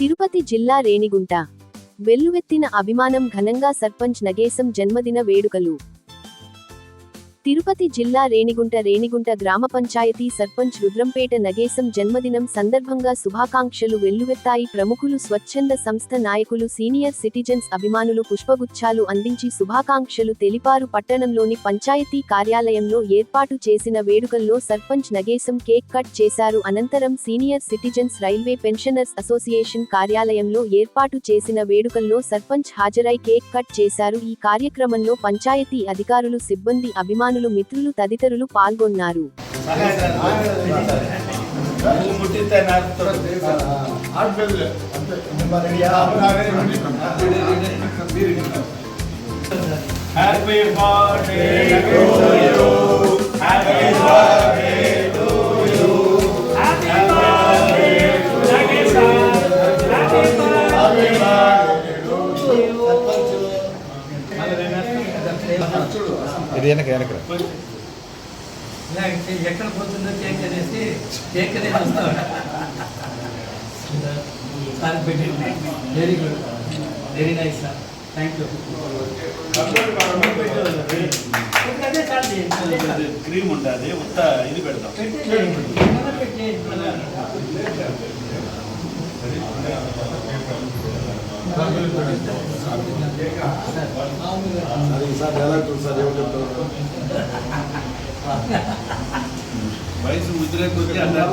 తిరుపతి జిల్లా రేణిగుంట వెల్లువెత్తిన అభిమానం ఘనంగా సర్పంచ్ నగేశం జన్మదిన వేడుకలు. తిరుపతి జిల్లా రేణిగుంట గ్రామ పంచాయతీ సర్పంచ్ రుద్రంపేట నగేశం జన్మదినం సందర్భంగా శుభాకాంక్షలు వెల్లువెత్తాయి. ప్రముఖులు, స్వచ్ఛంద సంస్థ నాయకులు, సీనియర్ సిటిజన్స్, అభిమానులు పుష్పగుచ్చాలు అందించి శుభాకాంక్షలు తెలిపారు. పట్టణంలోని పంచాయతీ కార్యాలయంలో ఏర్పాటు చేసిన వేడుకల్లో సర్పంచ్ నగేశం కేక్ కట్ చేశారు. అనంతరం senior citizens railway pensioners association కార్యాలయంలో ఏర్పాటు చేసిన వేడుకల్లో సర్పంచ్ హాజరై కేక్ కట్ చేశారు. ఈ కార్యక్రమంలో పంచాయతీ అధికారులు, సిబ్బంది, అభిమానులు, మిత్రులు తదితరులు పాల్గొన్నారు. ఎక్కడ పోతుందో కేక్ అనేసి కేక్ అనేది వస్తాడు. Very good, very nice sir, thank you. Cream ఉంటుంది, ఉత్త ఇది పెడతాం. వయసు ముద్రే కొద్ది అన్నా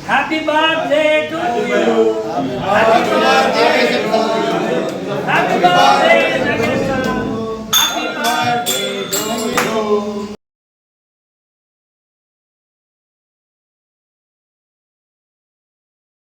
happy birthday to you. Happy birthday.